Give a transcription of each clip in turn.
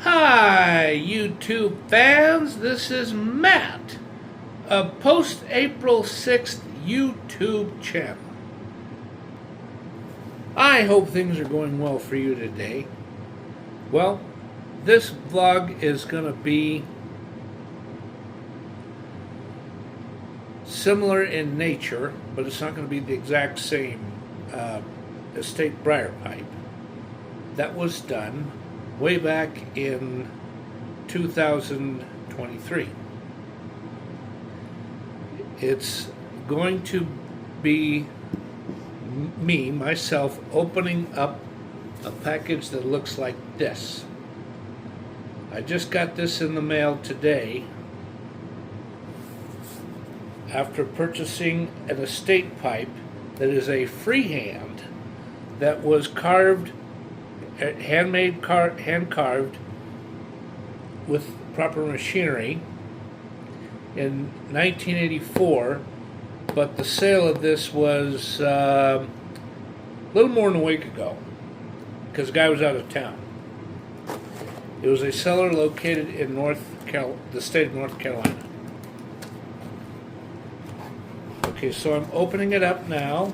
Hi, YouTube fans. This is Matt of Post April 6th YouTube channel. I hope things are going well for you today. Well, this vlog is going to be similar in nature, but it's not going to be the exact same estate briar pipe. That was done way back in 2023. It's going to be myself, opening up a package that looks like this. I just got this in the mail today after purchasing an estate pipe that is a freehand that was carved, hand carved with proper machinery in 1984, but the sale of this was a little more than a week ago because the guy was out of town. It was a seller located in the state of North Carolina. Okay, so I'm opening it up now.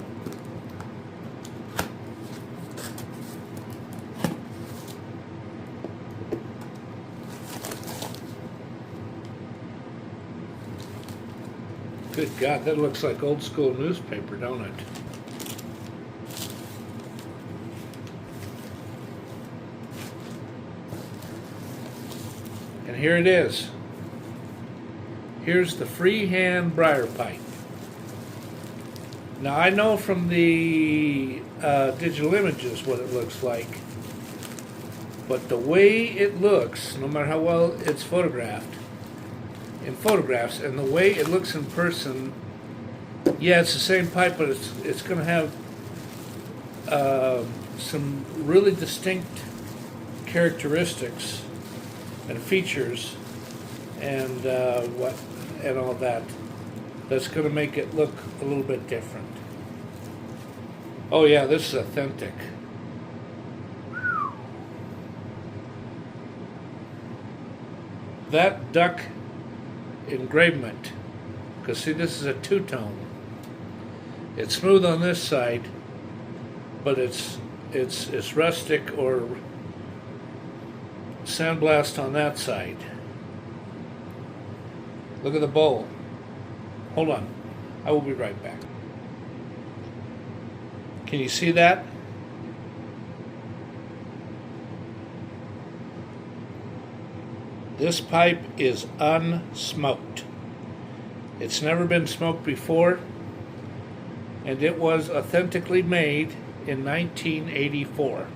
Good God, that looks like old school newspaper, don't it? And here it is. Here's the Freehand Briar pipe. Now I know from the digital images what it looks like, but the way it looks, no matter how well it's photographed, in photographs, and the way it looks in person, yeah, it's the same pipe, but it's going to have some really distinct characteristics and features, and all that. That's going to make it look a little bit different. Oh yeah, this is authentic. That duck engravement, because see, this is a two-tone. It's smooth on this side, but it's rustic or sandblast on that side. Look at the bowl. Hold on, I will be right back. Can you see that? This pipe is unsmoked. It's never been smoked before, and it was authentically made in 1984.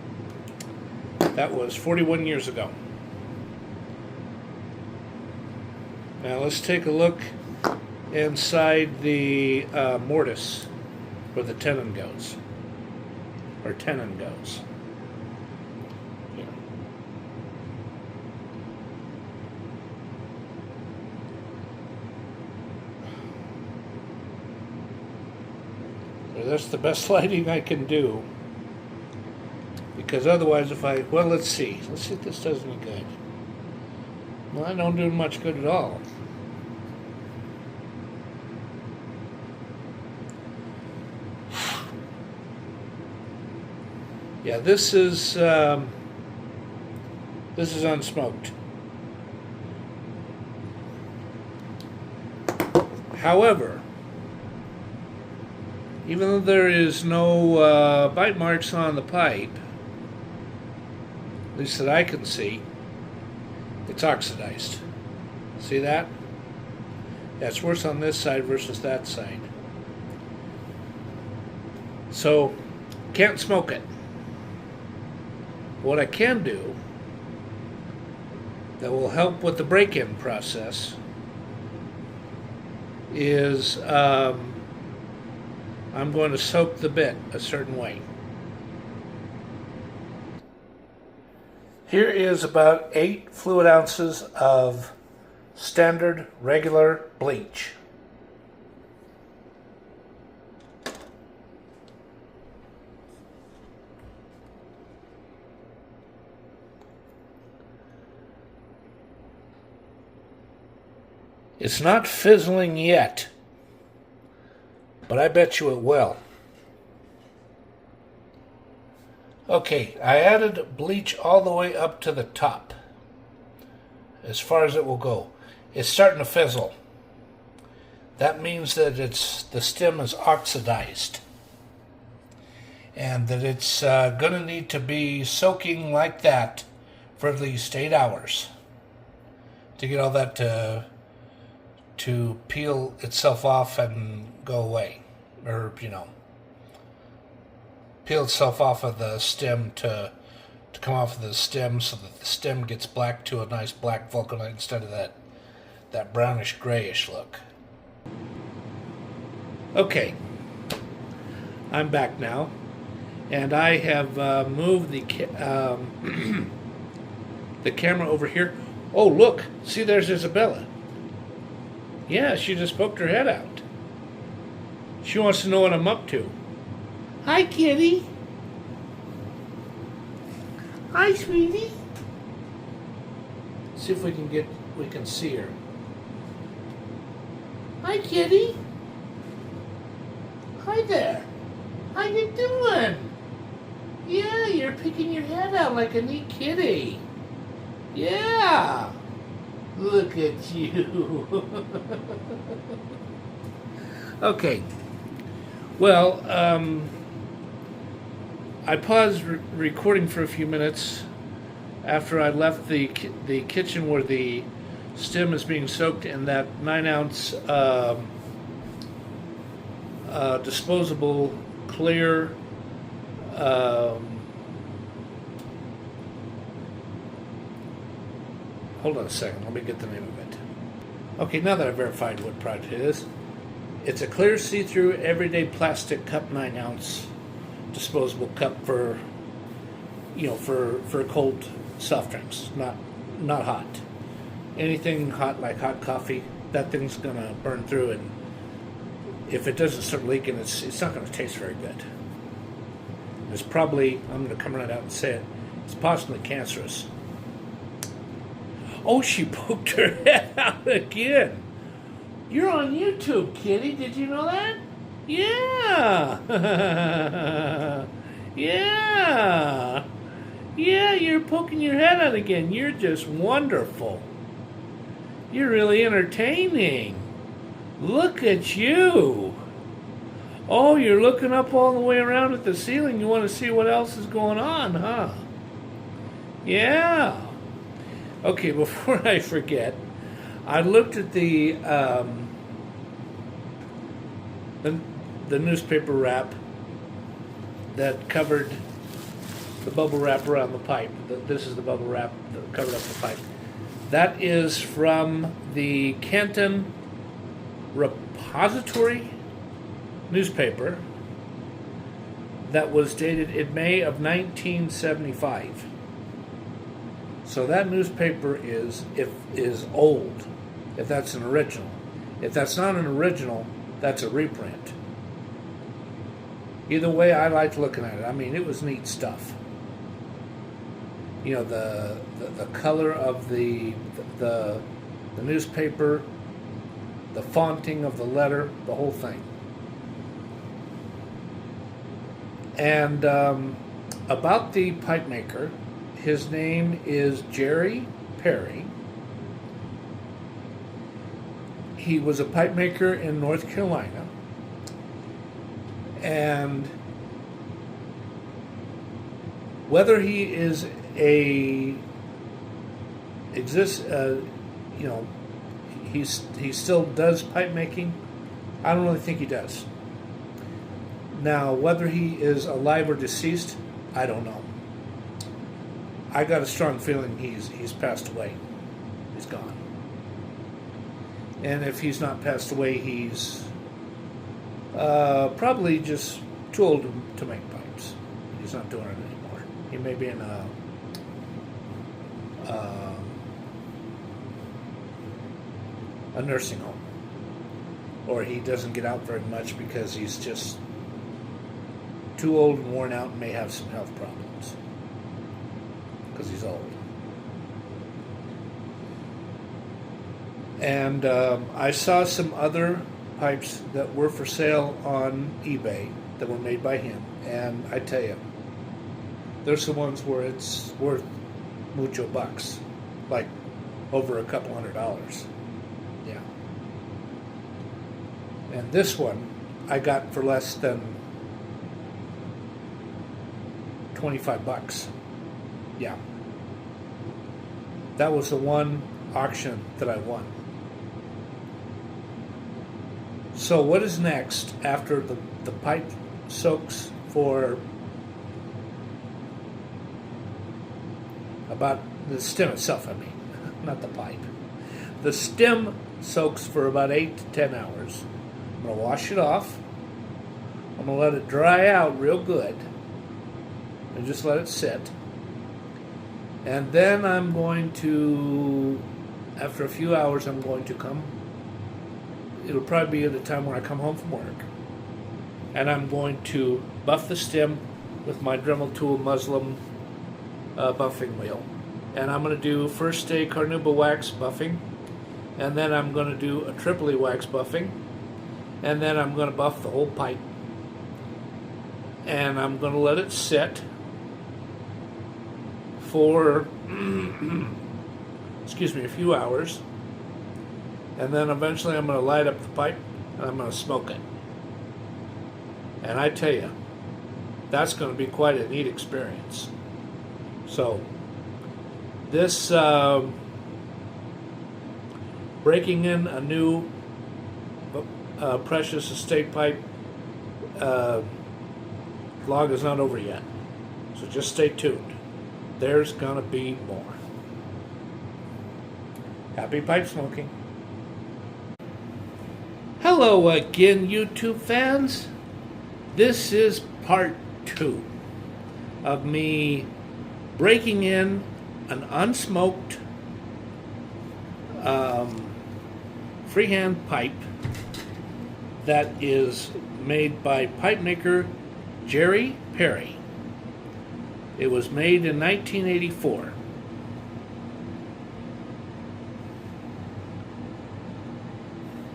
That was 41 years ago. Now let's take a look inside the mortise where the tenon goes, or tenon goes. That's the best lighting I can do, because otherwise well, let's see if this does any good. Well, I don't do much good at all. Yeah, this is unsmoked. However, even though there is no bite marks on the pipe, at least that I can see, it's oxidized. See that? Yeah, it's worse on this side versus that side. So, can't smoke it. What I can do that will help with the break-in process is I'm going to soak the bit a certain way. Here is about 8 fluid ounces of standard regular bleach. It's not fizzling yet, but I bet you it will. Okay, I added bleach all the way up to the top, as far as it will go. It's starting to fizzle. That means that the stem is oxidized, and that it's going to need to be soaking like that for at least 8 hours to get all that to peel itself off and go away, or peel itself off of the stem to come off of the stem, so that the stem gets black to a nice black vulcanite instead of that brownish grayish look. Okay, I'm back now, and I have moved the the camera over here. Oh, look, see, there's Isabella. Yeah, she just poked her head out. She wants to know what I'm up to. Hi, kitty. Hi, sweetie. See if we can see her. Hi, kitty. Hi there. How you doing? Yeah, you're picking your head out like a neat kitty. Yeah. Look at you. Okay. Well, I paused recording for a few minutes after I left the kitchen where the stem is being soaked in that 9-ounce disposable clear hold on a second, let me get the name of it. Okay, now that I've verified what product it is, it's a clear see-through everyday plastic cup, 9-ounce disposable cup for for cold soft drinks, not hot. Anything hot like hot coffee, that thing's gonna burn through, and if it doesn't start leaking, it's not gonna taste very good. It's probably, I'm gonna come right out and say it, it's possibly cancerous. Oh, she poked her head out again. You're on YouTube, kitty. Did you know that? Yeah. Yeah. Yeah, you're poking your head out again. You're just wonderful. You're really entertaining. Look at you. Oh, you're looking up all the way around at the ceiling. You want to see what else is going on, huh? Yeah. Okay, before I forget, I looked at the newspaper wrap that covered the bubble wrap around the pipe. This is the bubble wrap that covered up the pipe. That is from the Canton Repository newspaper that was dated in May of 1975. So that newspaper is old, if that's an original. If that's not an original, that's a reprint. Either way, I liked looking at it. I mean, it was neat stuff. You know, the color of the newspaper, the fonting of the letter, the whole thing. And about the pipe maker, his name is Jerry Perry. He was a pipe maker in North Carolina, and whether he is he still does pipe making, I don't really think he does. Now, whether he is alive or deceased, I don't know. I got a strong feeling he's passed away. He's gone. And if he's not passed away, he's probably just too old to make pipes. He's not doing it anymore. He may be in a nursing home, or he doesn't get out very much because he's just too old and worn out and may have some health problems because he's old. And I saw some other pipes that were for sale on eBay that were made by him, and I tell you, there's some ones where it's worth mucho bucks, like over a couple $100. Yeah. And this one I got for less than 25 bucks. Yeah. That was the one auction that I won. So what is next after the pipe soaks for about the stem itself, I mean, not the pipe. The stem soaks for about 8 to 10 hours. I'm going to wash it off. I'm going to let it dry out real good and just let it sit. And then I'm going to, after a few hours, I'm going to come. It'll probably be at the time when I come home from work. And I'm going to buff the stem with my Dremel tool Muslim buffing wheel. And I'm going to do first a CARNUBA wax buffing, and then I'm going to do a TRIPOLI wax buffing, and then I'm going to buff the whole pipe. And I'm going to let it sit for excuse me, a few hours, and then eventually I'm going to light up the pipe and I'm going to smoke it. And I tell you, that's going to be quite a neat experience. So this breaking in a new precious estate pipe vlog is not over yet, so just stay tuned. There's gonna be more. Happy pipe smoking. Hello again, YouTube fans. This is part 2 of me breaking in an unsmoked freehand pipe that is made by pipe maker Jerry Perry. It was made in 1984.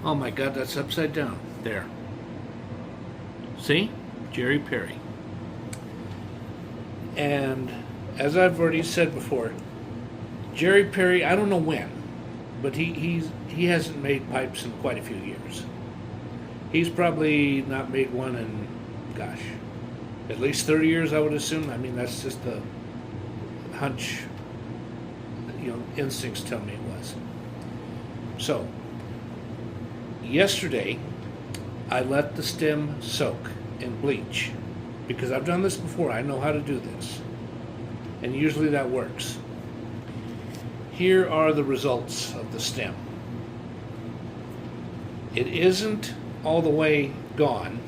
Oh my God, that's upside down. There. See? Jerry Perry. And as I've already said before, Jerry Perry, I don't know when, but he hasn't made pipes in quite a few years. He's probably not made one in, gosh, at least 30 years, I would assume. I mean, that's just the hunch, instincts tell me it was. So, yesterday, I let the stem soak in bleach, because I've done this before. I know how to do this, and usually that works. Here are the results of the stem. It isn't all the way gone,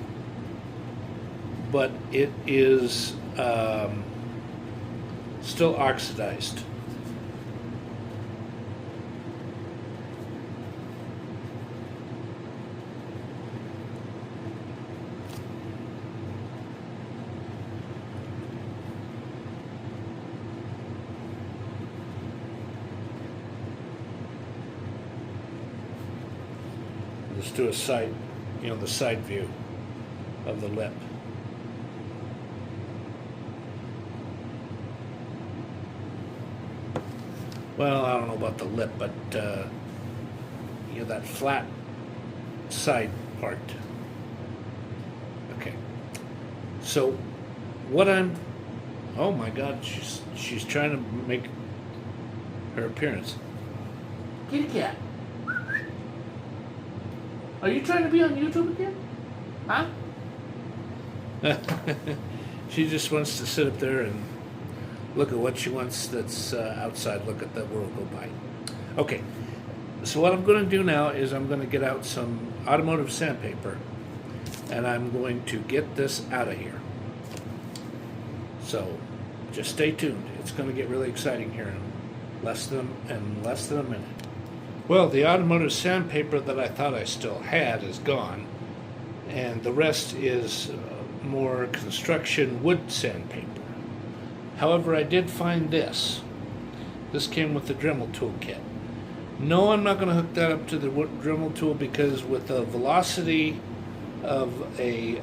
but it is still oxidized. Let's do a side, the side view of the lip. Well, I don't know about the lip, but that flat side part. Okay. So, what I'm, oh my God, she's trying to make her appearance. Kitty cat. Are you trying to be on YouTube again? Huh? She just wants to sit up there and look at what she wants that's outside, look at the world go by. Okay, so what I'm going to do now is I'm going to get out some automotive sandpaper, and I'm going to get this out of here. So just stay tuned. It's going to get really exciting here in less than a minute. Well, the automotive sandpaper that I thought I still had is gone, and the rest is more construction wood sandpaper. However, I did find this. This came with the Dremel toolkit. No, I'm not going to hook that up to the Dremel tool because with the velocity of a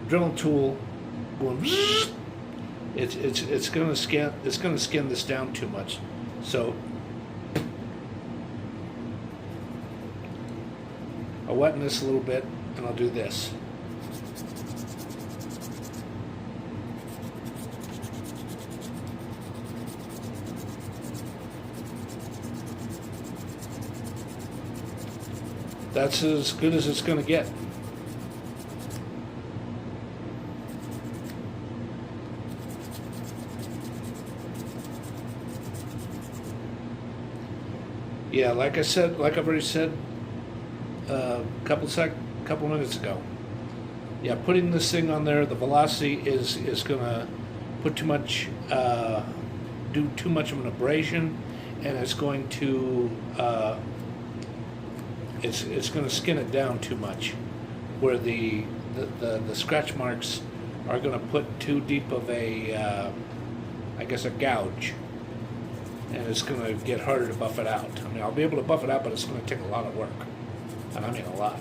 Dremel tool going, it's going to skin this down too much. So I'll weten this a little bit and I'll do this. That's as good as it's going to get. Yeah, like I said, like I've already said a couple minutes ago. Yeah, putting this thing on there, the velocity is going to put too much, do too much of an abrasion, and it's going to it's going to skin it down too much, where the scratch marks are going to put too deep of a I guess a gouge, and it's going to get harder to buff it out. I mean, I'll be able to buff it out, but it's going to take a lot of work, and I mean a lot.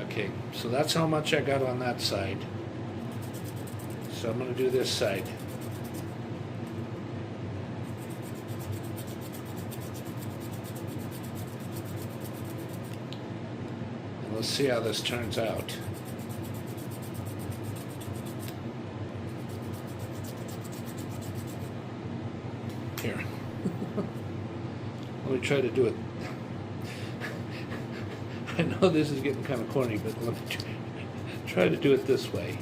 Okay, so that's how much I got on that side. So I'm going to do this side. Let's see how this turns out. Here. Let me try to do it. I know this is getting kind of corny, but let me try to do it this way.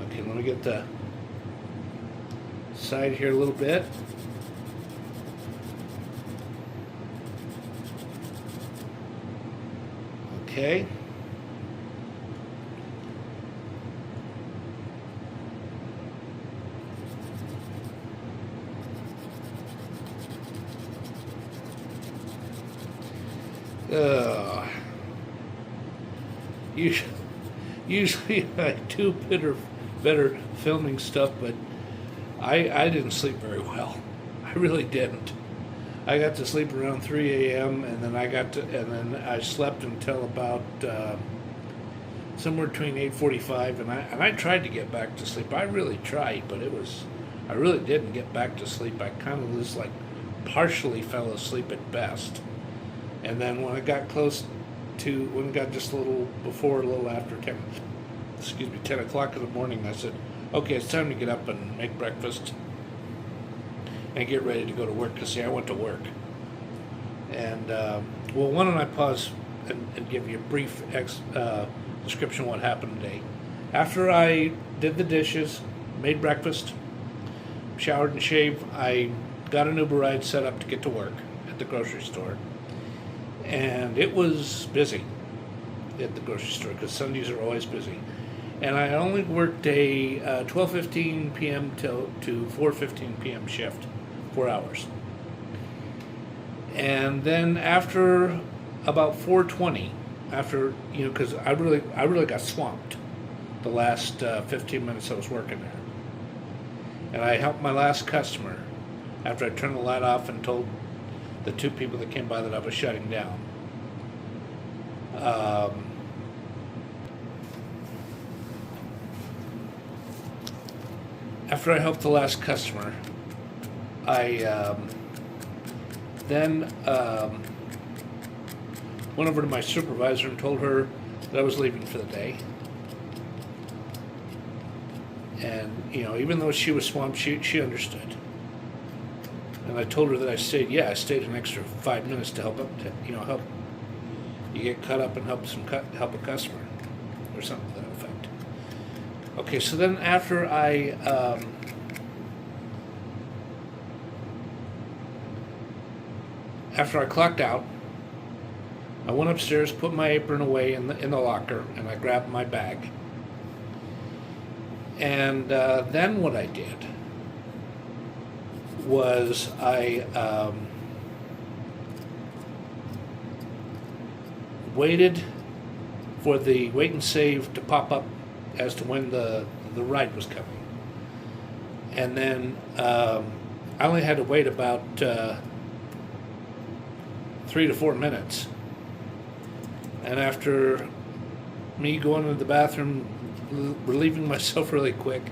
Okay, let me get the side here a little bit. Okay. Usually I do better filming stuff, but I didn't sleep very well. I really didn't. I got to sleep around 3 a.m. and then I slept until about somewhere between 8:45, and I tried to get back to sleep. I really tried, but I really didn't get back to sleep. I kind of just like partially fell asleep at best. And then when it got when it got just a little after 10 o'clock in the morning, I said, okay, it's time to get up and make breakfast and get ready to go to work, because see, I went to work. And well, why don't I pause and give you a brief description of what happened today. After I did the dishes, made breakfast, showered and shaved, I got an Uber ride set up to get to work at the grocery store. And it was busy at the grocery store, because Sundays are always busy. And I only worked a 12:15 p.m. to 4:15 p.m. shift, 4 hours. And then after about 4:20, after, you know, because I really got swamped the last 15 minutes I was working there. And I helped my last customer after I turned the light off and told the two people that came by that I was shutting down. After I helped the last customer, I then went over to my supervisor and told her that I was leaving for the day. And, you know, even though she was swamped, she understood. And I told her that I stayed an extra 5 minutes to help you get caught up and help a customer or something to that effect. Okay, so then after I clocked out, I went upstairs, put my apron away in the locker, and I grabbed my bag. And then what I did was I waited for the wait and save to pop up as to when the ride was coming. And then I only had to wait about 3 to 4 minutes. And after me going to the bathroom, relieving myself really quick,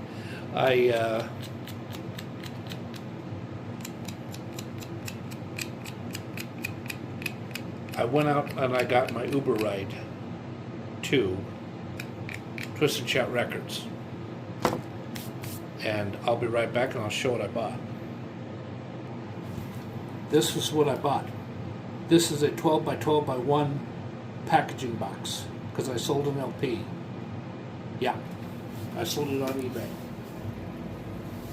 I went out and I got my Uber ride to Twist and Shout Records. And I'll be right back and I'll show what I bought. This is what I bought. This is a 12 by 12 by 1 packaging box because I sold an LP. Yeah, I sold it on eBay.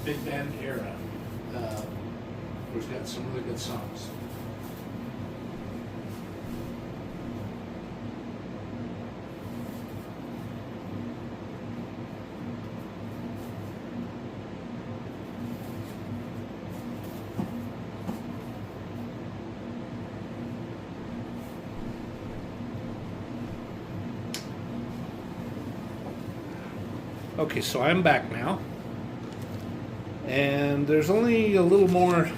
Big Band Era. Which got some really good songs. Okay, so I'm back now, and there's only a little more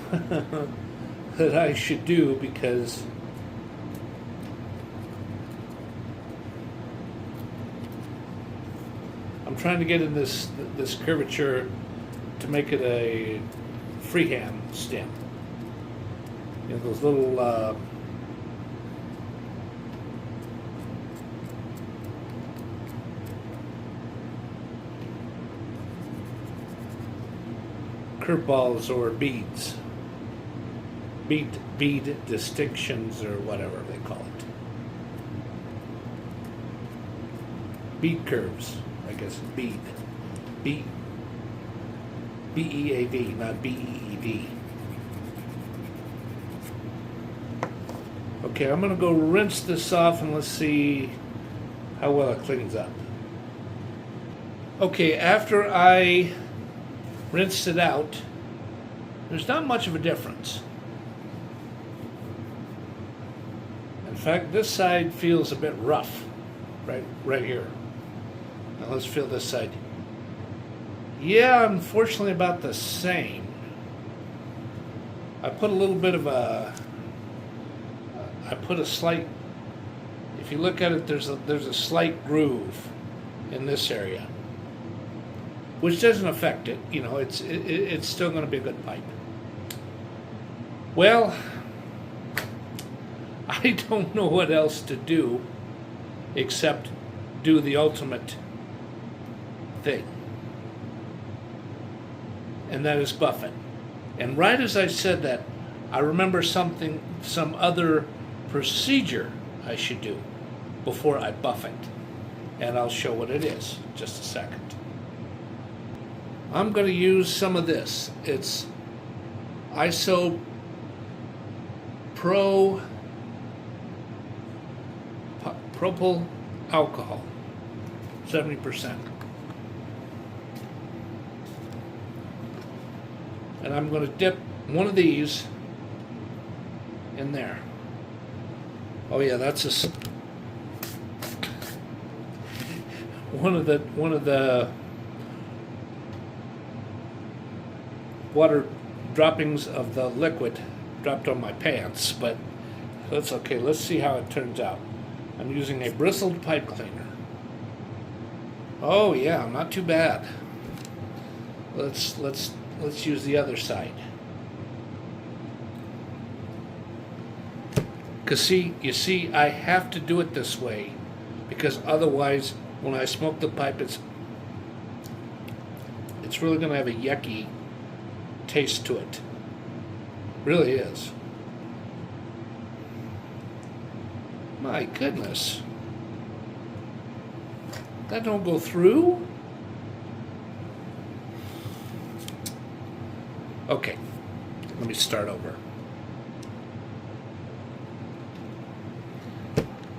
that I should do because I'm trying to get in this curvature to make it a freehand stem. You know, those little curveballs or beads, bead distinctions or whatever they call it. Bead curves, I guess. Bead, B-E-A-D, not B-E-E-D. Okay, I'm gonna go rinse this off and let's see how well it cleans up. Okay, after I rinsed it out, there's not much of a difference. In fact, this side feels a bit rough, right here. Now let's feel this side. Yeah, unfortunately about the same. I put a little bit of a, I put a slight, if you look at it, there's a slight groove in this area, which doesn't affect it. You know, it's still going to be a good pipe. Well, I don't know what else to do except do the ultimate thing, and that is buff it. And right as I said that, I remember some other procedure I should do before I buff it, and I'll show what it is in just a second. I'm going to use some of this. It's isopropyl alcohol, 70%. And I'm going to dip one of these in there. Oh yeah, that's one of the water droppings of the liquid dropped on my pants, but that's okay. Let's see how it turns out. I'm using a bristled pipe cleaner. Oh yeah, not too bad. Let's use the other side. Because you see, I have to do it this way because otherwise, when I smoke the pipe, it's really going to have a yucky taste to it. Really is. My goodness. That don't go through? Okay, let me start over.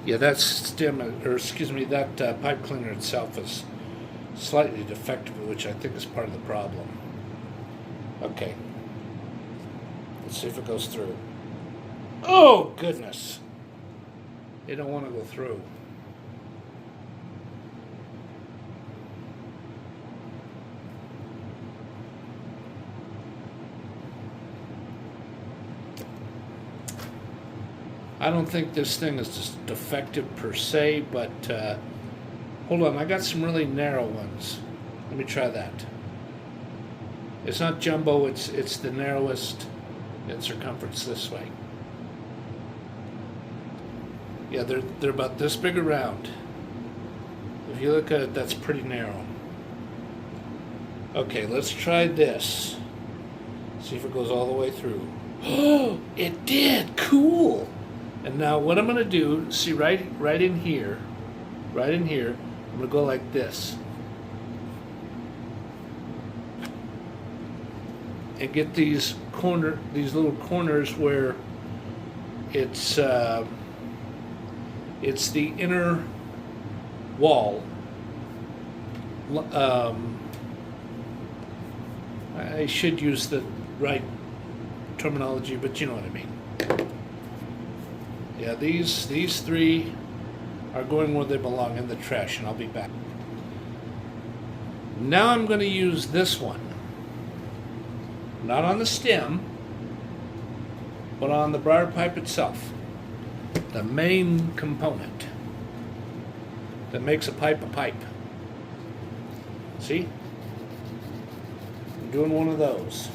Yeah, that pipe cleaner itself is slightly defective, which I think is part of the problem. Okay. Let's see if it goes through. Oh, goodness. They don't want to go through. I don't think this thing is just defective per se, but hold on, I got some really narrow ones. Let me try that. It's not jumbo, it's the narrowest in circumference this way. Yeah, they're about this big around. If you look at it, that's pretty narrow. Okay, let's try this. See if it goes all the way through. Oh, it did! Cool! And now what I'm going to do, see right in here, I'm going to go like this. And get these little corners where it's the inner wall. I should use the right terminology, but you know what I mean. Yeah, these three are going where they belong, in the trash, and I'll be back. Now I'm going to use this one. Not on the stem, but on the briar pipe itself. The main component that makes a pipe. See? I'm doing one of those.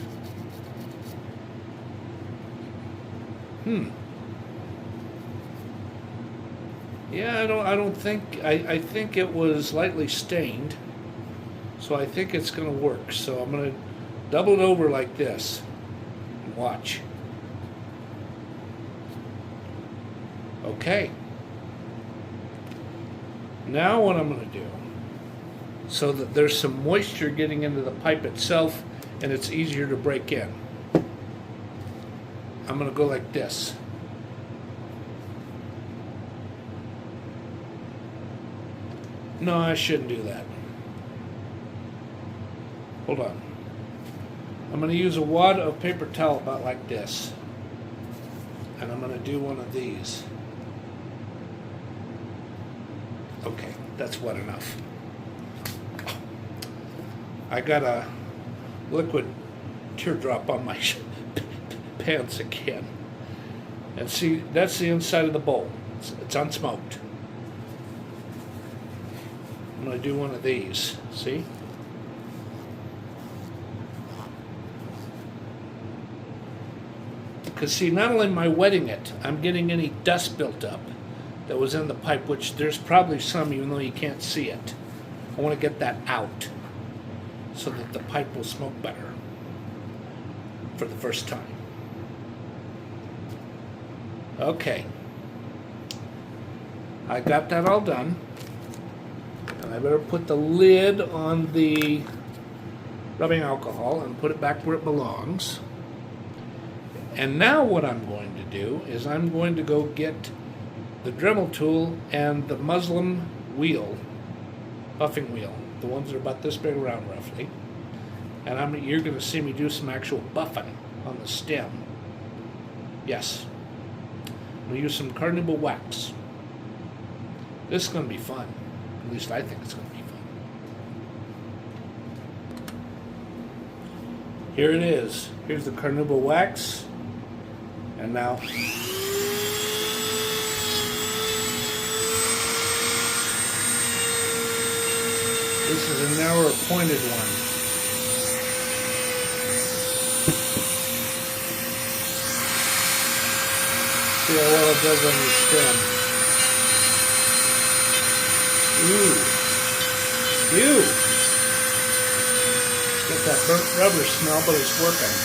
Yeah, I don't think, I think it was lightly stained, so I think it's going to work. So I'm going to double it over like this and watch. Okay. Now what I'm going to do, so that there's some moisture getting into the pipe itself and it's easier to break in, I'm going to go like this. No, I shouldn't do that. Hold on. I'm going to use a wad of paper towel about like this. And I'm going to do one of these. Okay, that's wet enough. I got a liquid teardrop on my pants again. And see, that's the inside of the bowl. It's unsmoked. I'm going to do one of these. See? Because see, not only am I wetting it, I'm getting any dust built up that was in the pipe, which there's probably some even though you can't see it. I want to get that out so that the pipe will smoke better for the first time. Okay. I got that all done. And I better put the lid on the rubbing alcohol and put it back where it belongs. And now what I'm going to do is I'm going to go get the Dremel tool and the muslin wheel, buffing wheel, the ones that are about this big around roughly. And you're going to see me do some actual buffing on the stem. Yes. I'm going to use some CARNUBA wax. This is going to be fun. At least I think it's going to be fun. Here it is. Here's the CARNUBA wax. And now, this is a narrower pointed one. See how well it does on the stem. Ooh. Get that burnt rubber smell, but it's working.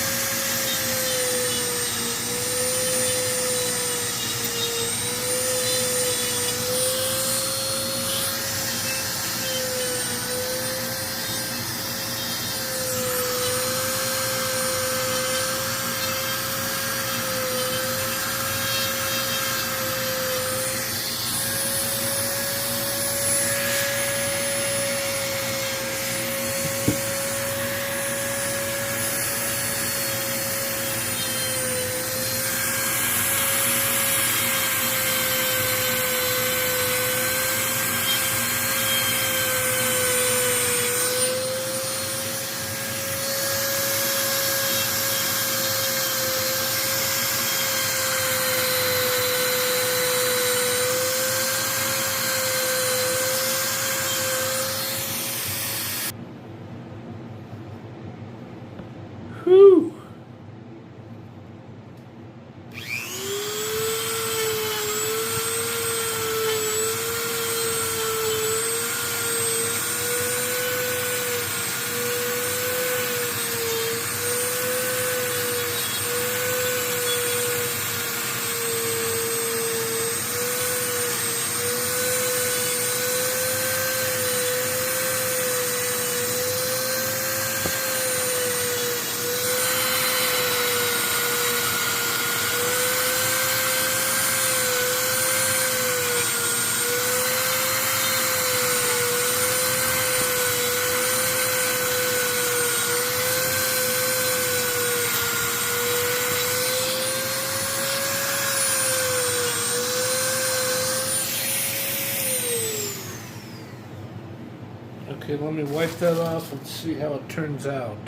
Okay, let me wipe that off and see how it turns out.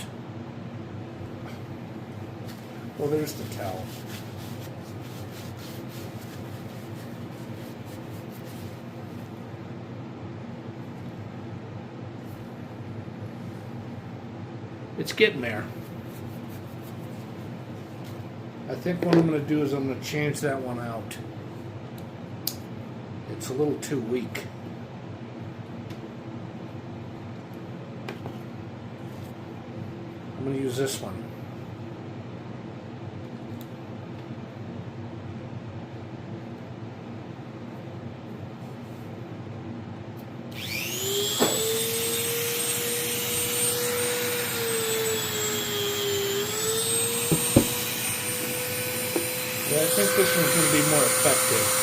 Well, there's the towel. It's getting there. I think what I'm going to do is I'm going to change that one out. It's a little too weak. I'm going to use this one. Yeah, I think this one's going to be more effective.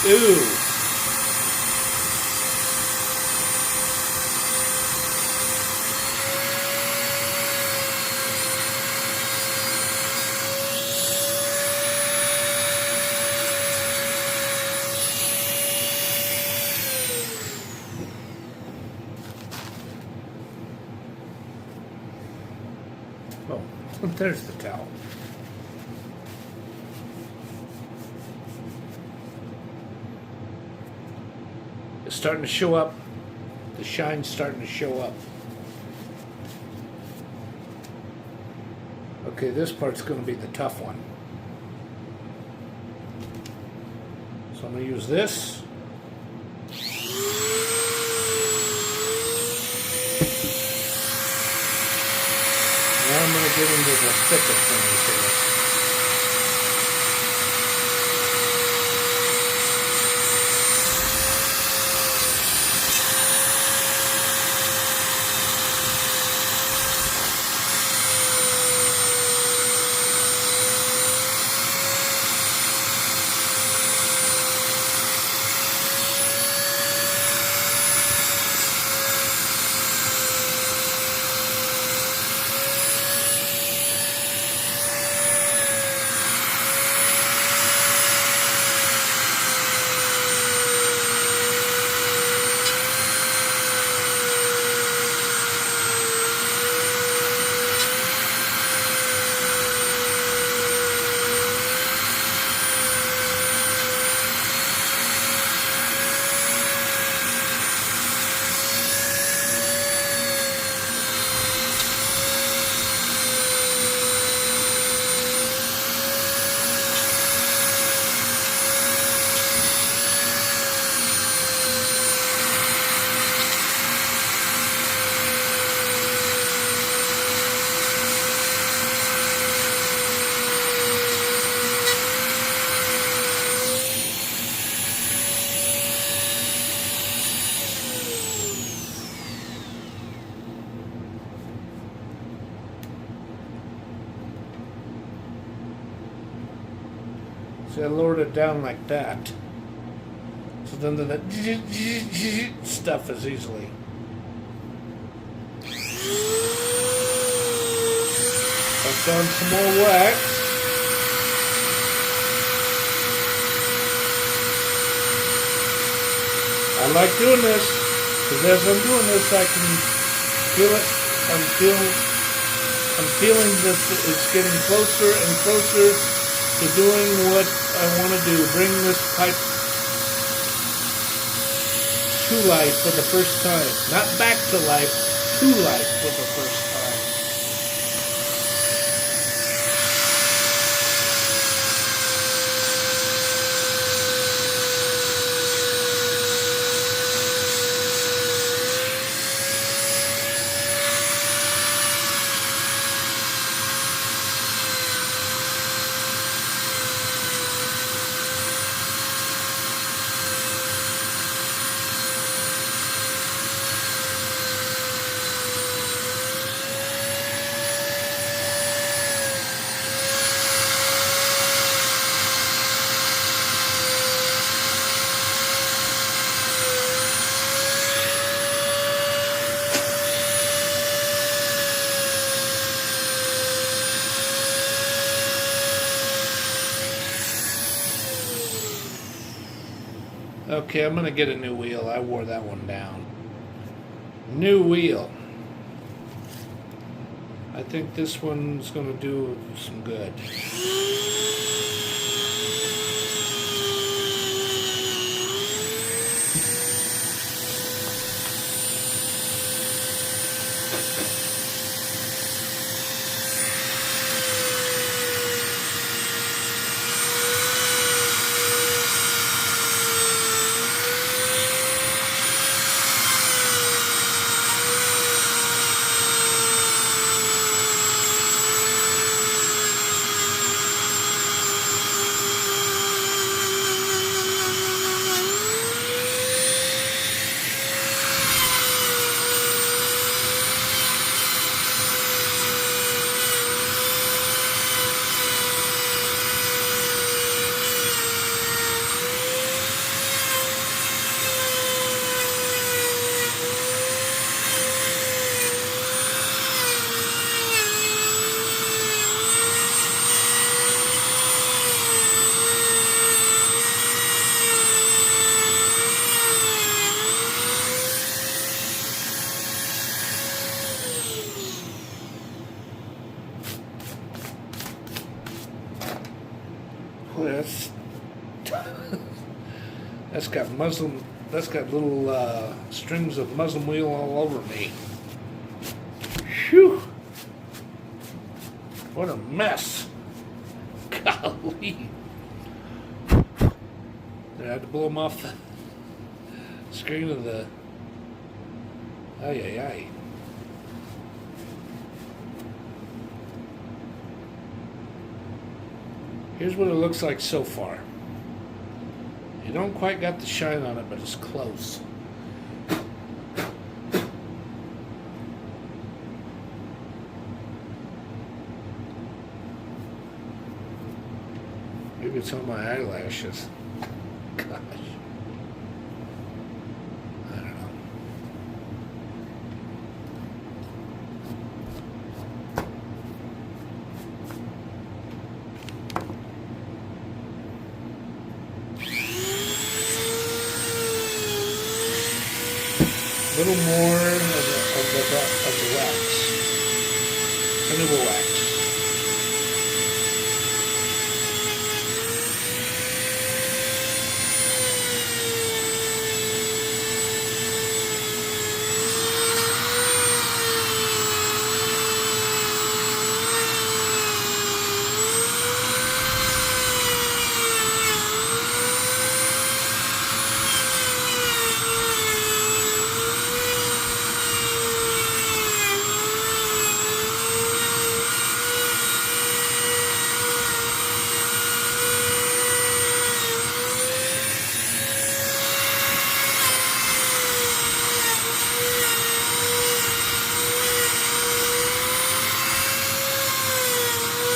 Ooh. Oh, there's the towel. It's starting to show up. The shine's starting to show up. Okay, this part's going to be the tough one. So I'm going to use this. Now I'm going to get into the thicker things here. See, I lowered it down like that. So then the stuff is easily. I've done some more wax. I like doing this because as I'm doing this, I can feel it. I'm feeling that it's getting closer and closer to doing what I want to do. Bring this pipe to life for the first time. Not back to life, to life for the first time. Okay, I'm gonna get a new wheel. I wore that one down. New wheel. I think this one's gonna do some good. That's that's got little strings of Muslim wheel all over me. Phew! What a mess! Golly! I had to blow them off the screen of the. Ay ay ay. Here's what it looks like so far. You don't quite got the shine on it, but it's close. Maybe it's on my eyelashes. Gosh. I don't know. A little more of the wax. CARNUBA wax.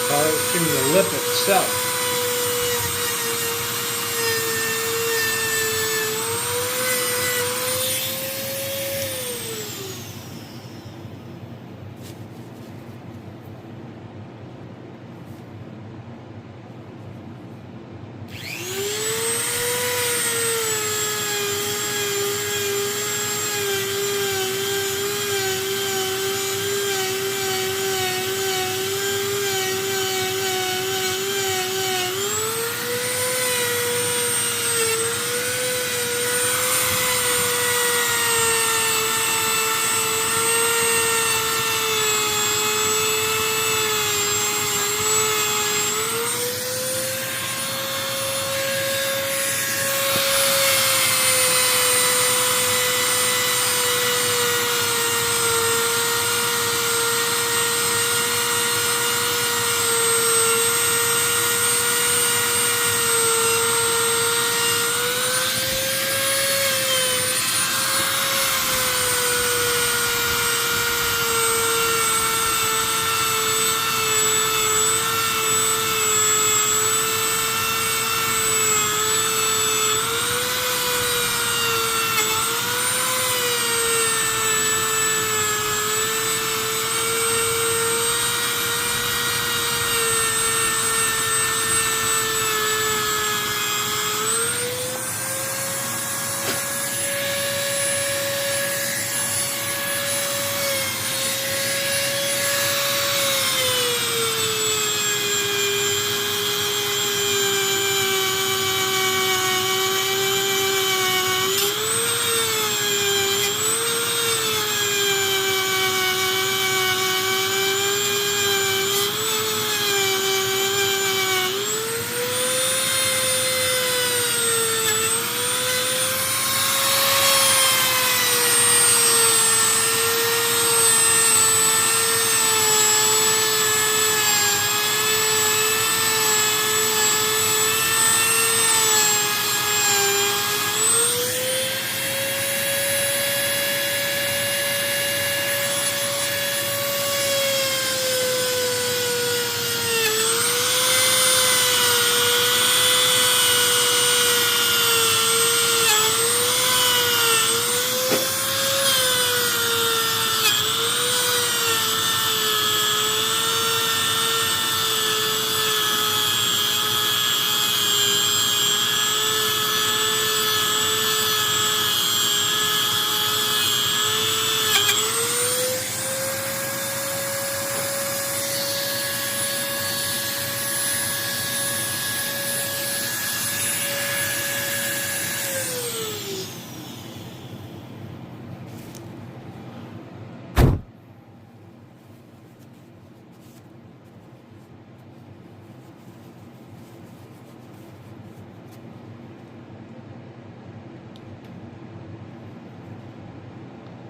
Polishing the lip itself.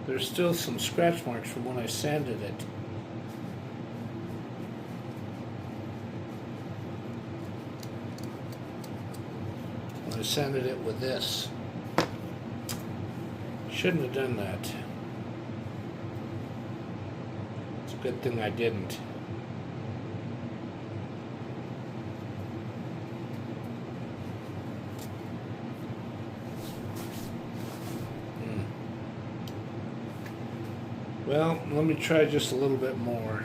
There's still some scratch marks from when I sanded it. When I sanded it with this. Shouldn't have done that. It's a good thing I didn't. Well, let me try just a little bit more.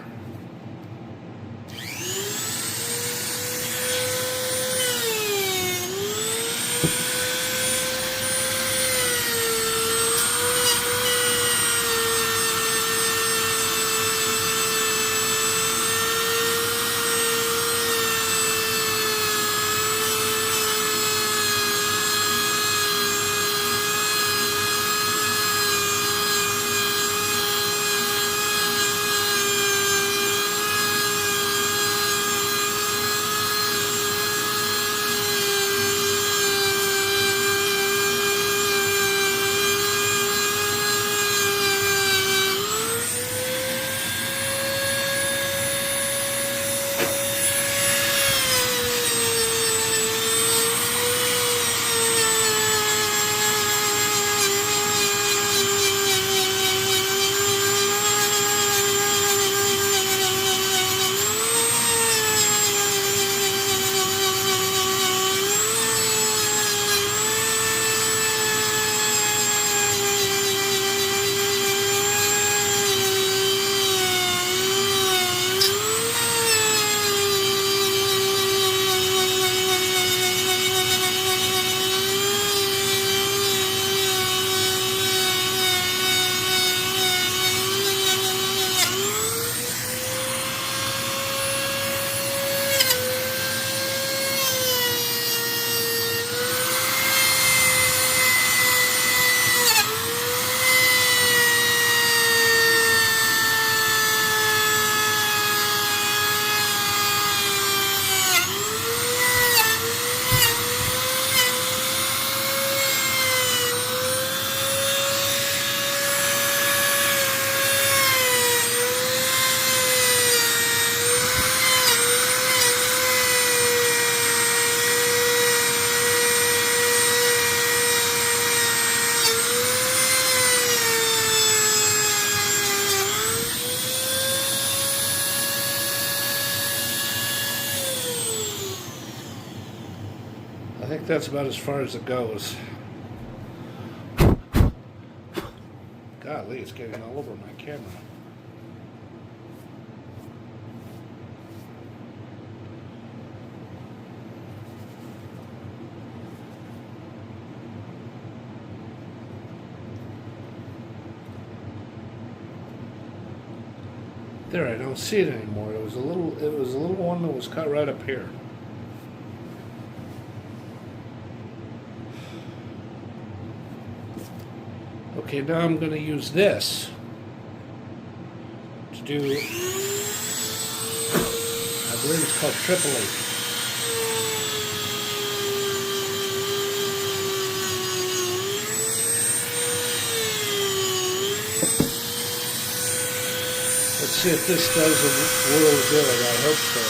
I think that's about as far as it goes. Golly, it's getting all over my camera. There, I don't see it anymore. It was a little one that was cut right up here. Okay, now I'm going to use this to do, I believe it's called TRIPOLI. Let's see if this does a world of good. I hope so.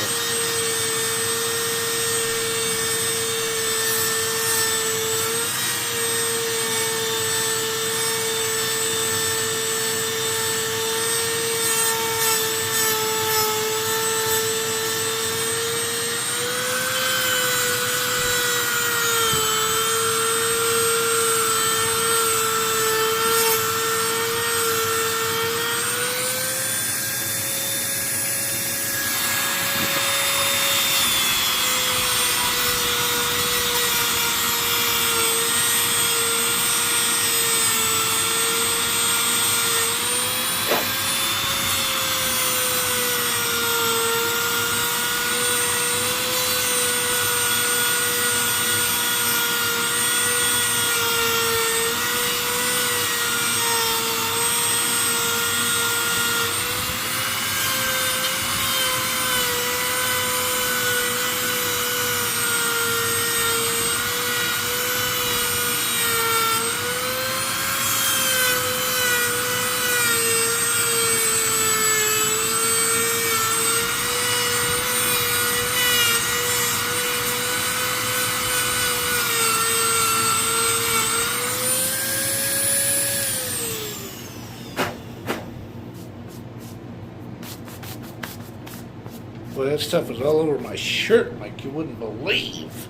boy, that stuff was all over my shirt like you wouldn't believe.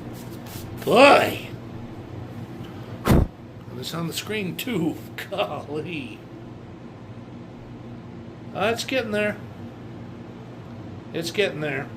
Boy! And it's on the screen too. Golly. It's getting there. It's getting there.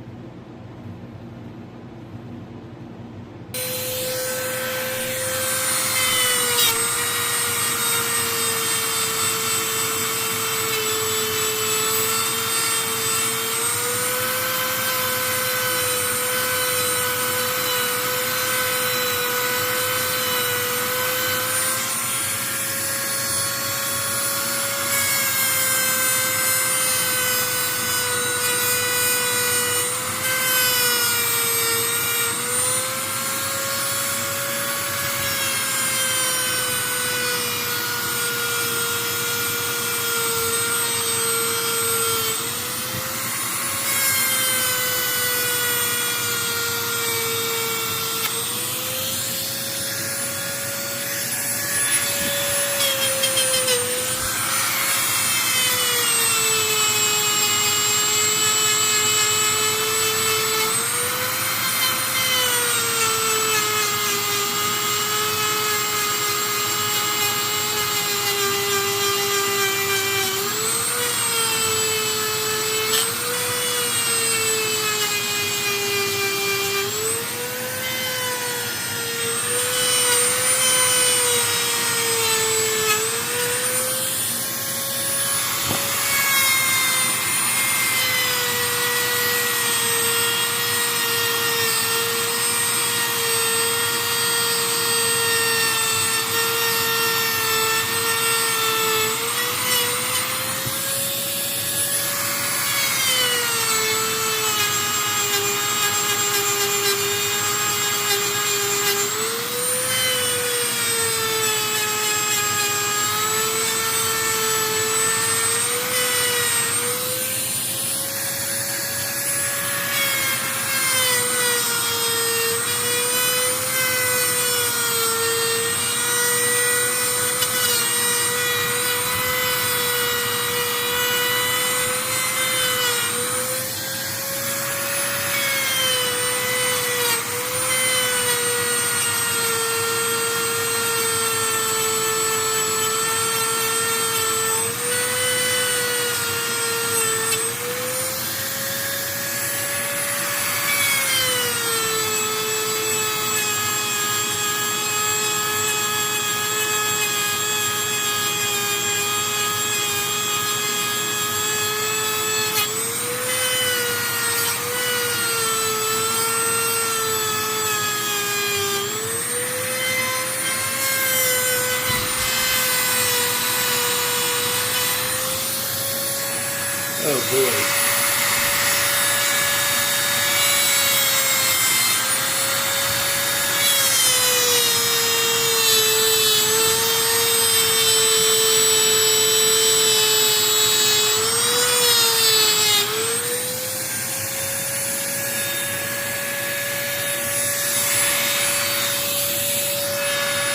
Oh boy.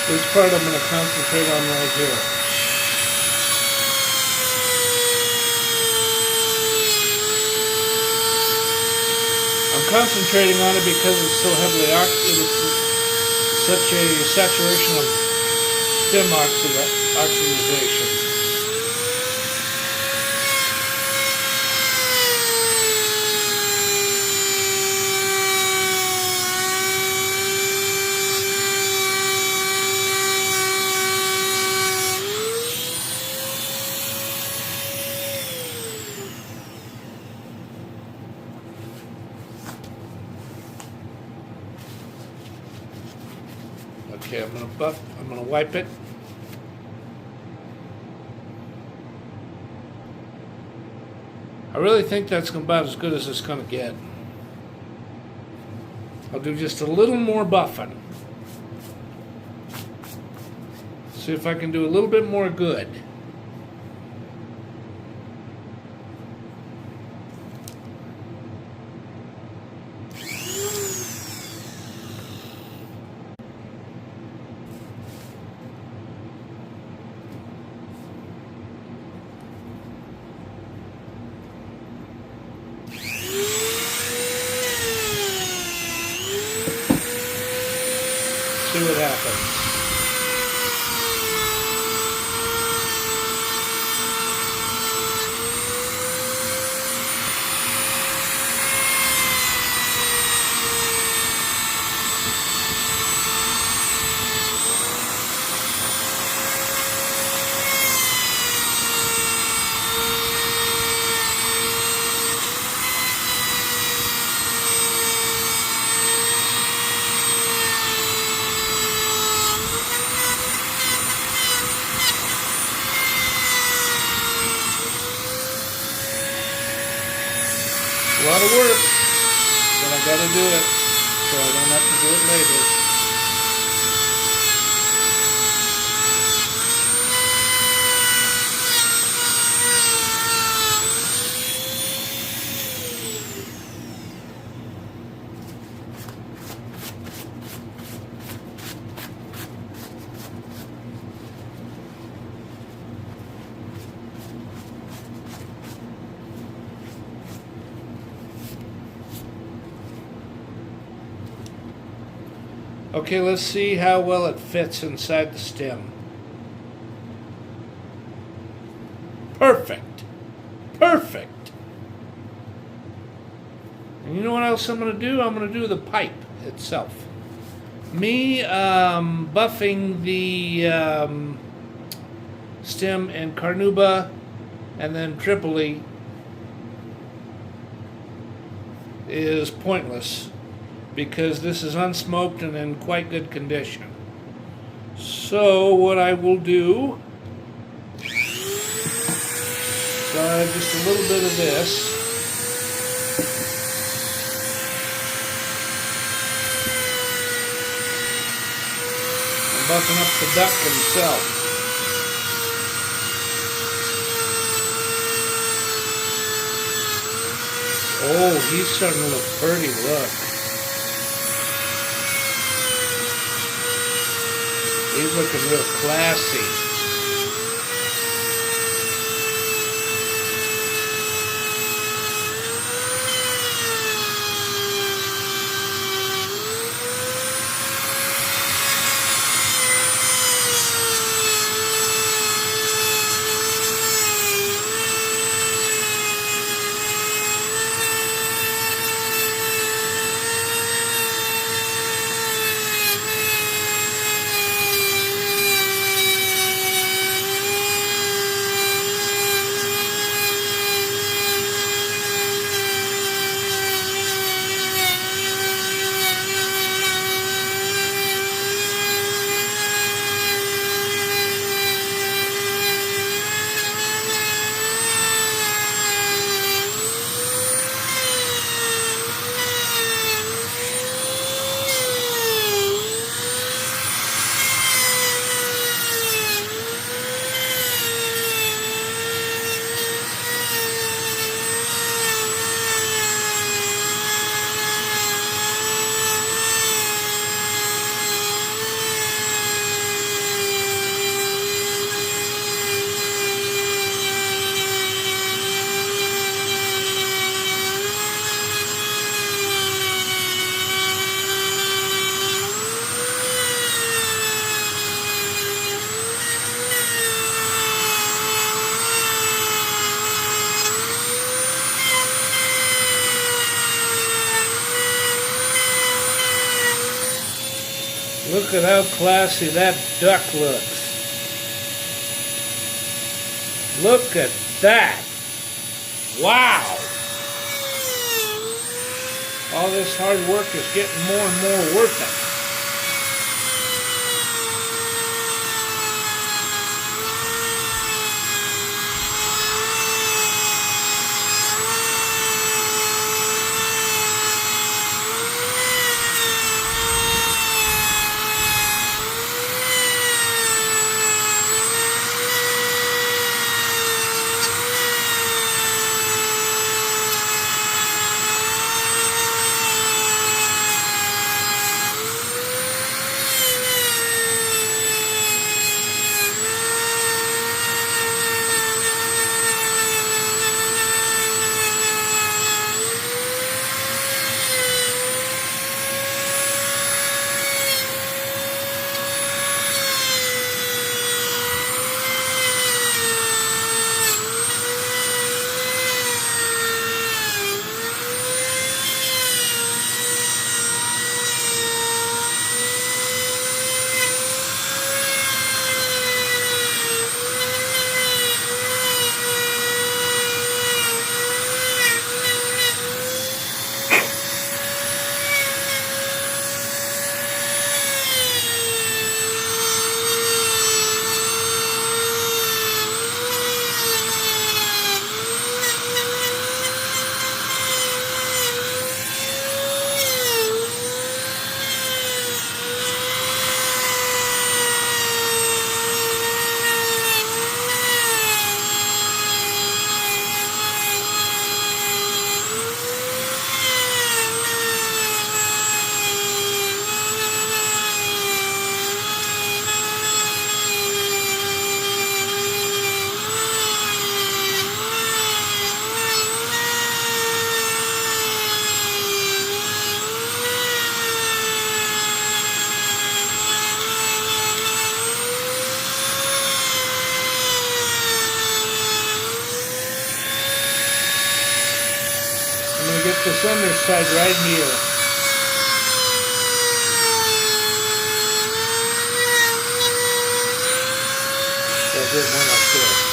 This part I'm going to concentrate on right here. I'm concentrating on it because it's so heavily it's such a saturation of stem oxidization. Okay, I'm gonna wipe it. I really think that's about as good as it's gonna get. I'll do just a little more buffing. See if I can do a little bit more good. see what happens. A lot of work, but I gotta do it so I don't have to do it later. Okay, let's see how well it fits inside the stem. Perfect. Perfect. And you know what else I'm going to do? I'm going to do the pipe itself. Me buffing the stem in CARNUBA and then TRIPOLI is pointless, because this is unsmoked and in quite good condition. So what I will do, just a little bit of this. I'm buffing up the duck himself. Oh, he's starting to look pretty, look. He's looking real classy. Look at how classy that duck looks. Look at that. Wow. All this hard work is getting more and more worth it. Get this underside right here. That did one like this.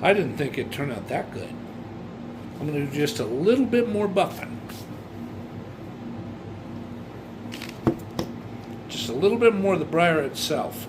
I didn't think it'd turn out that good. I'm going to do just a little bit more buffing. Just a little bit more of the briar itself.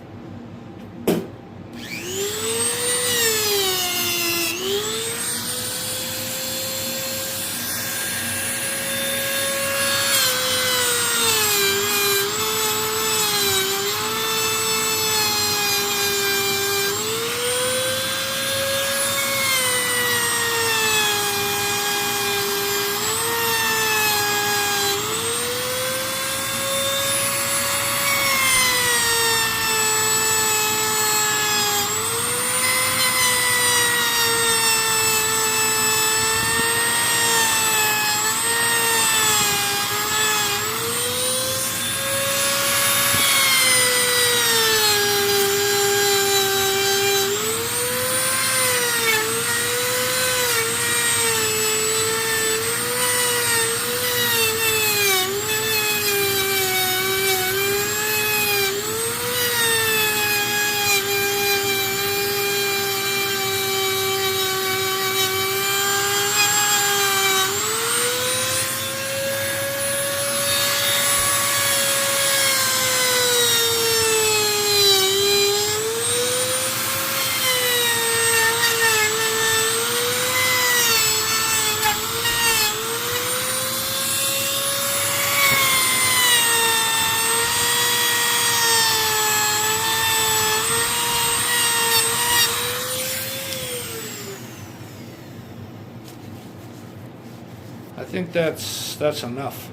I think that's enough.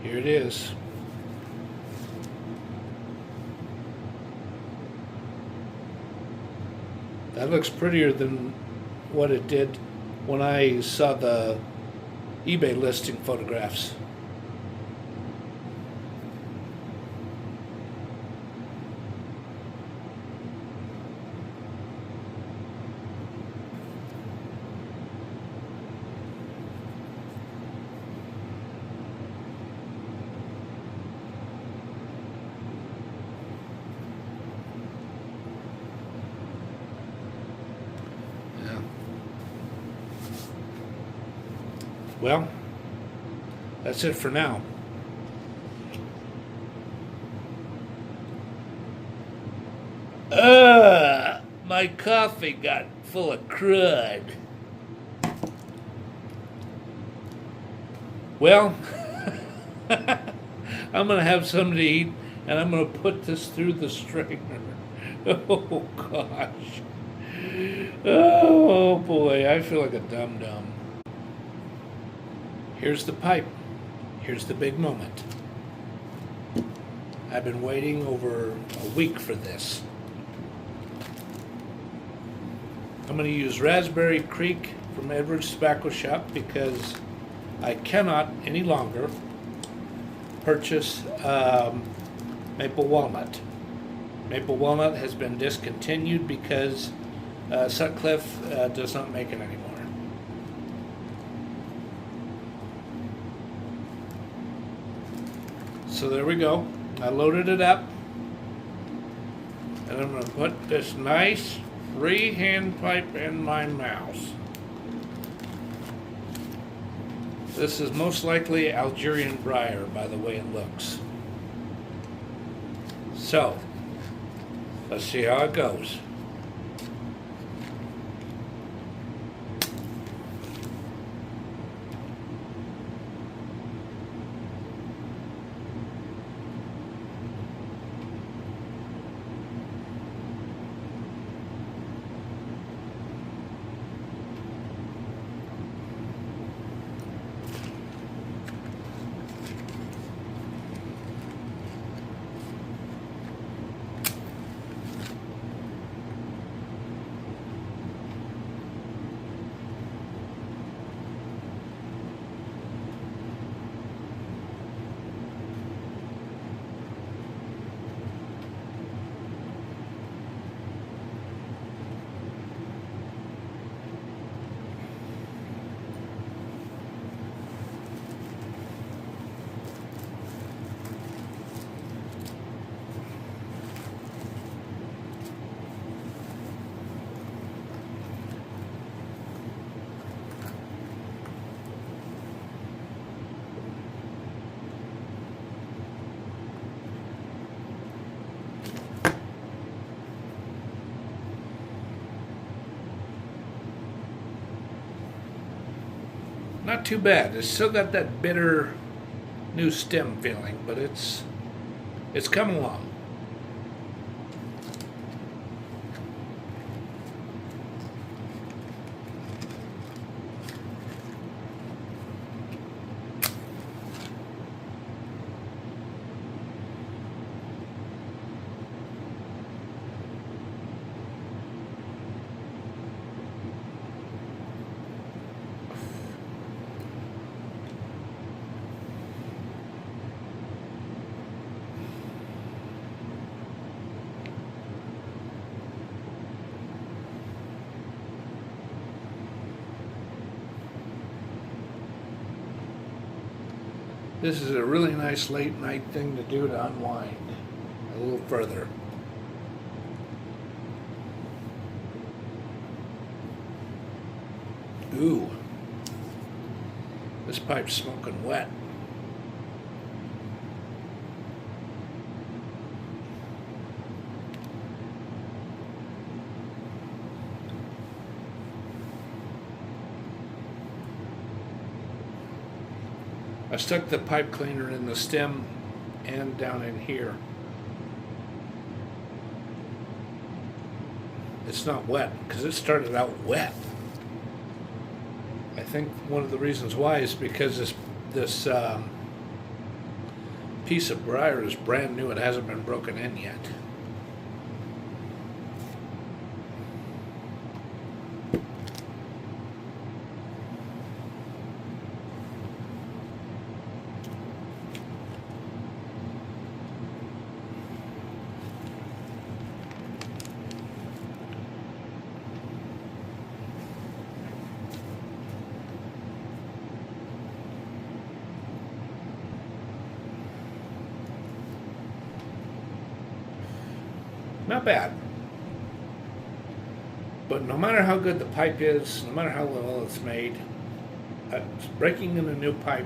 Here it is. That looks prettier than what it did when I saw the eBay listing photographs. Well, that's it for now. My coffee got full of crud. Well, I'm going to have something to eat, and I'm going to put this through the straightener. Oh, gosh. Oh, boy, I feel like a dum-dum. Here's the pipe. Here's the big moment. I've been waiting over a week for this. I'm going to use Raspberry Creek from Edwards Tobacco Shop because I cannot any longer purchase maple walnut. Maple walnut has been discontinued because Sutcliffe does not make it anymore. So there we go. I loaded it up, and I'm going to put this nice freehand pipe in my mouth. This is most likely Algerian briar by the way it looks. So, let's see how it goes. Not too bad. It's still got that bitter new stem feeling, but it's coming along. This is a really nice late night thing to do to unwind a little further. Ooh, this pipe's smoking wet. I stuck the pipe cleaner in the stem and down in here. It's not wet because it started out wet. I think one of the reasons why is because this piece of briar is brand new. It hasn't been broken in yet. Not bad. But no matter how good the pipe is, no matter how well it's made, breaking in a new pipe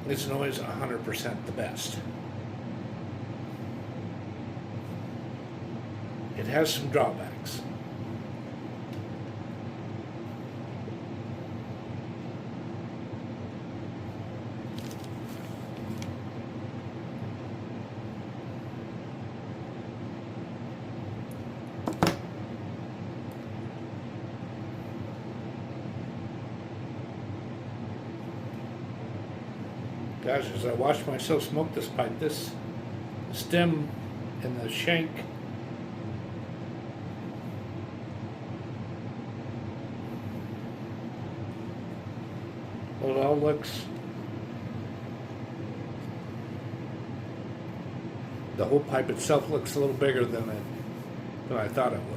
isn't always 100% the best. It has some drawbacks. Gosh, as I watch myself smoke this pipe, this stem and the shank well, it all looks, the whole pipe itself looks a little bigger than I thought it would.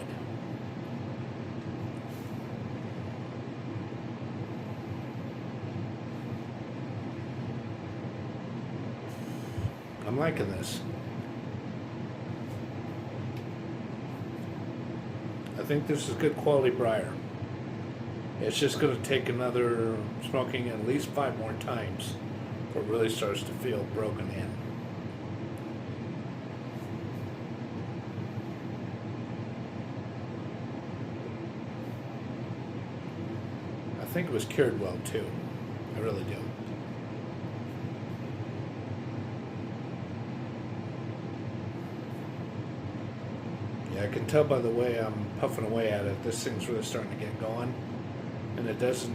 I'm liking this. I think this is good quality briar. It's just going to take another smoking at least 5 more times before it really starts to feel broken in. I think it was cured well too. I really do. I can tell by the way I'm puffing away at it, this thing's really starting to get going, and it doesn't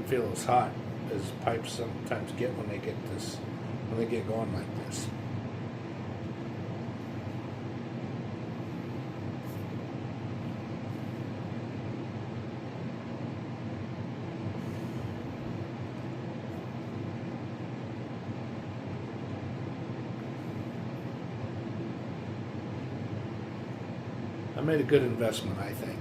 feel as hot as pipes sometimes get when they get going like this. I made a good investment, I think.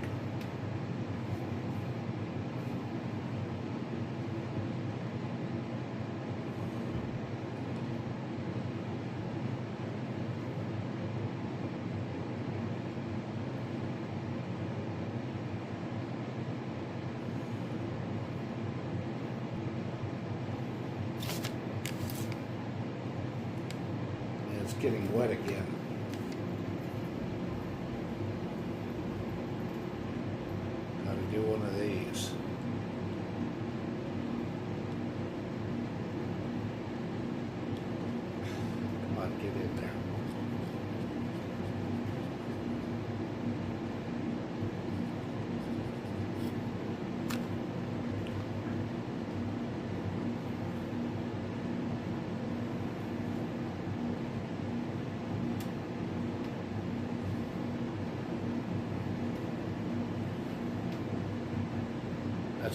And it's getting wet again. Do one of these.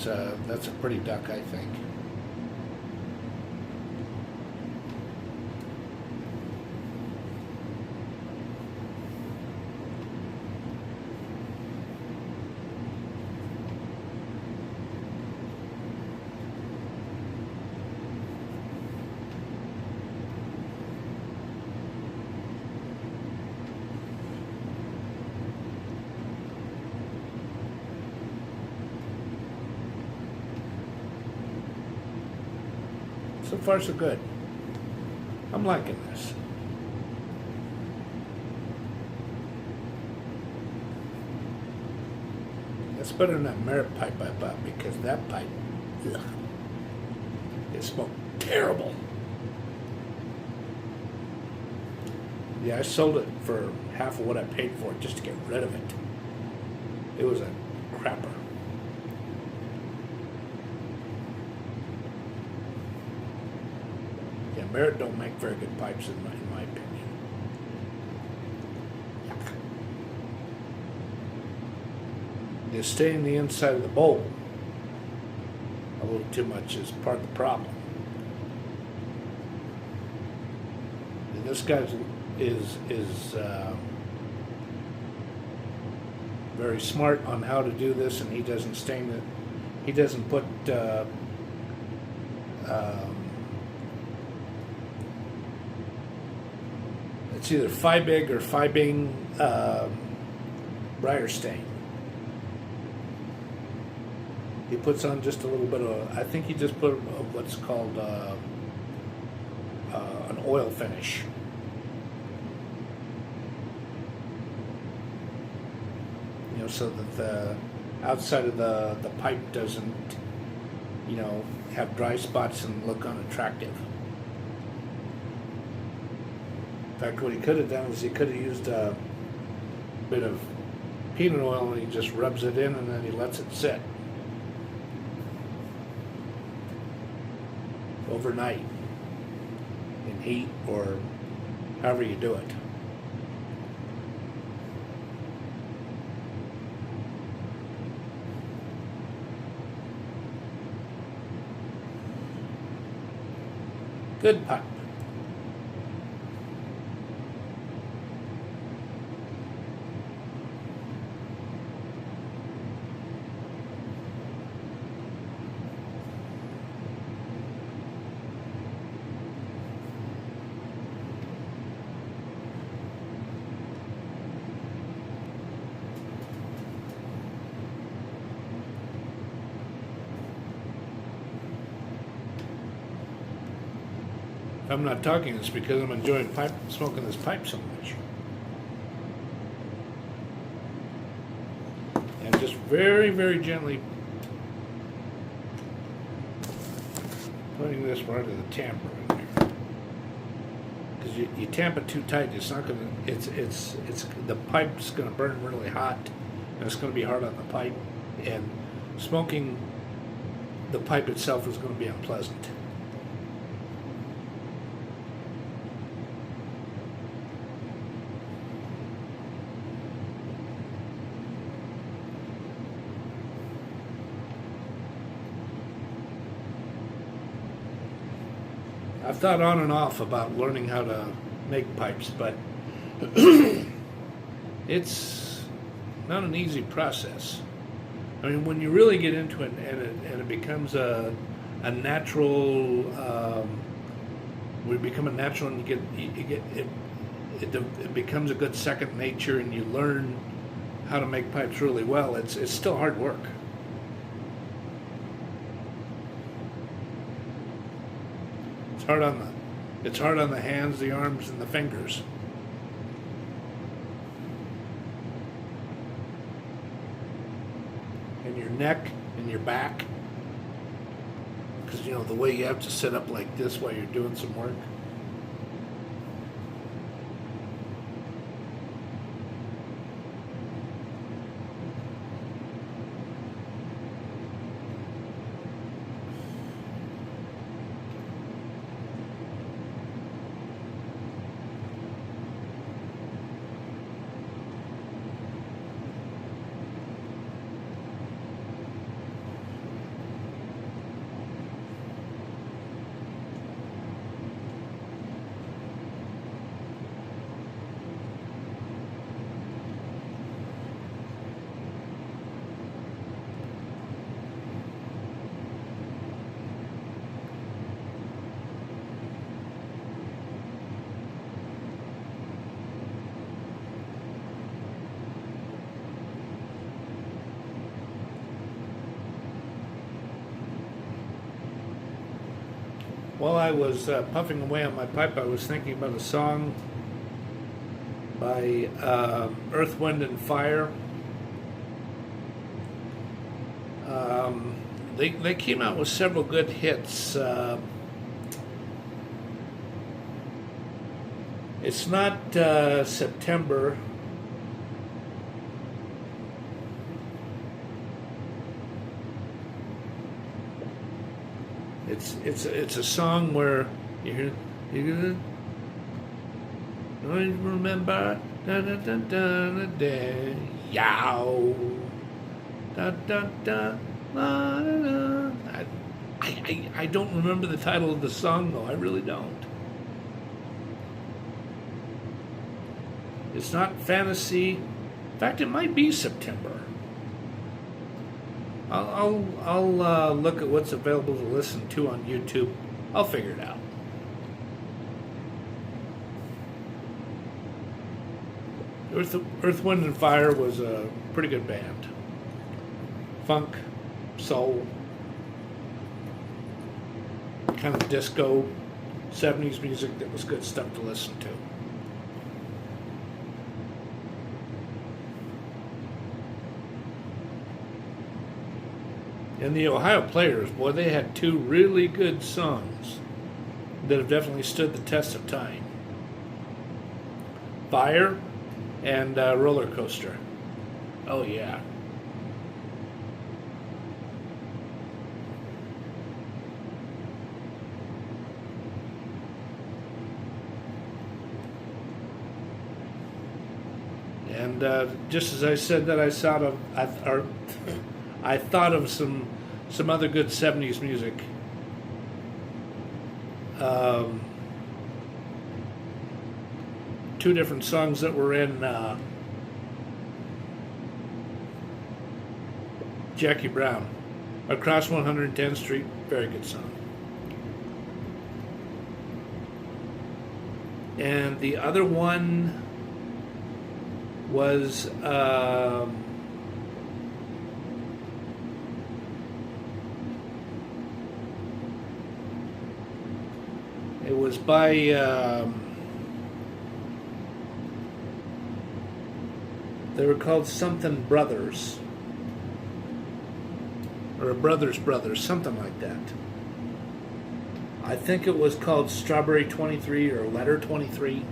that's a pretty duck, I think. So far, so good. I'm liking this. That's better than that Merit pipe I bought, because that pipe, ugh, it smoked terrible. Yeah, I sold it for half of what I paid for it just to get rid of it. It was a crapper. Yeah, Merit don't make very good pipes in my opinion. Yuck. They stay in the inside of the bowl a little too much is part of the problem. And this guy is very smart on how to do this, and he doesn't stain it. He doesn't put it's either Fibig or Fibing Briar stain. He puts on just a little bit of, I think he just put what's called an oil finish. You know, so that the outside of the pipe doesn't, you know, have dry spots and look unattractive. In fact, what he could have done is he could have used a bit of peanut oil and he just rubs it in and then he lets it sit overnight in heat or however you do it. Good pipe. If I'm not talking, it's because I'm enjoying smoking this pipe so much. And just very, very gently putting this part of the tamper in there. Because you tamp it too tight, it's not gonna. It's the pipe's gonna burn really hot, and it's gonna be hard on the pipe. And smoking the pipe itself is gonna be unpleasant. I've thought on and off about learning how to make pipes, but it's not an easy process. I mean, when you really get into it and it becomes a natural, we become a natural, and it becomes a good second nature, and you learn how to make pipes really well. It's still hard work. It's hard on the hands, the arms, and the fingers. And your neck and your back. Because, you know, the way you have to sit up like this while you're doing some work. While I was puffing away on my pipe, I was thinking about a song by Earth, Wind, and Fire. They came out with several good hits. It's not September. It's a song where you remember da da da da da yow da da da la, la, la. I don't remember the title of the song though. I really don't. It's not fantasy. In fact, it might be September. I'll look at what's available to listen to on YouTube. I'll figure it out. Earth, Wind, and Fire was a pretty good band. Funk, soul, kind of disco, 70s music that was good stuff to listen to. And the Ohio Players, boy, they had two really good songs that have definitely stood the test of time. Fire and Roller Coaster. Oh, yeah. And just as I said that, I thought of some other good 70s music. Two different songs that were in Jackie Brown. Across 110th Street, very good song. And the other one was it was by they were called something Brothers, or Brothers, something like that. I think it was called Strawberry 23 or Letter 23.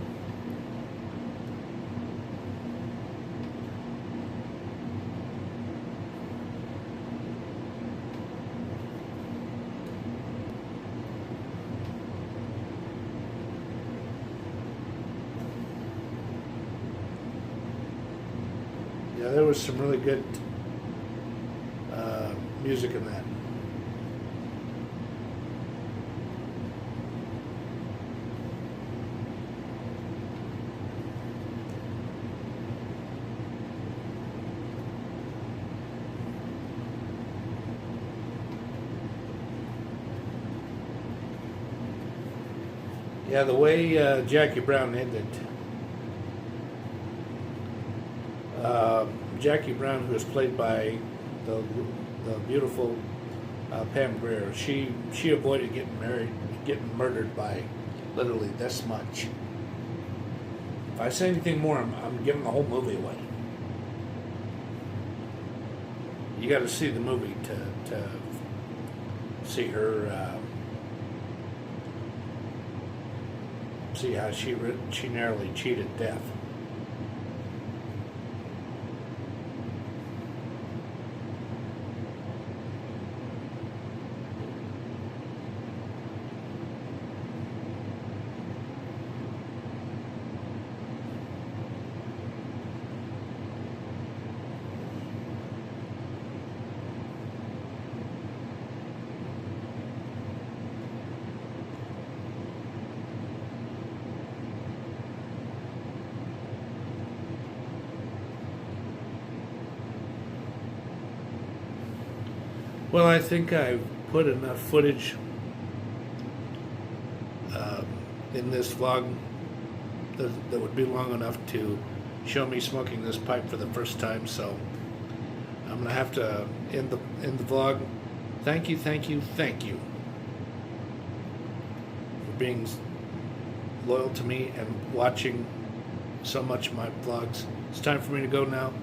Yeah, there was some really good music in that. Yeah, the way Jackie Brown ended. Jackie Brown, who was played by the beautiful Pam Grier, she avoided getting murdered by literally this much. If I say anything more, I'm giving the whole movie away. You got to see the movie to see her. See how she narrowly cheated death. Well, I think I've put enough footage in this vlog that would be long enough to show me smoking this pipe for the first time, so I'm going to have to end the vlog. Thank you. being loyal to me and watching so much of my vlogs. It's time for me to go now.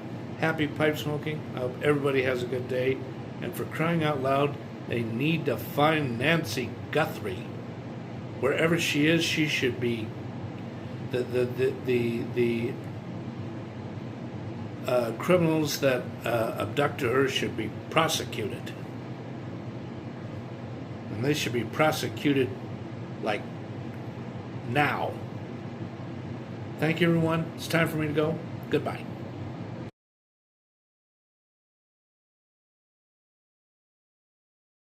Happy pipe smoking. I hope everybody has a good day. And for crying out loud, they need to find Nancy Guthrie. Wherever she is, she should be. The criminals that abducted her should be prosecuted. And they should be prosecuted like now. Thank you, everyone. It's time for me to go. Goodbye.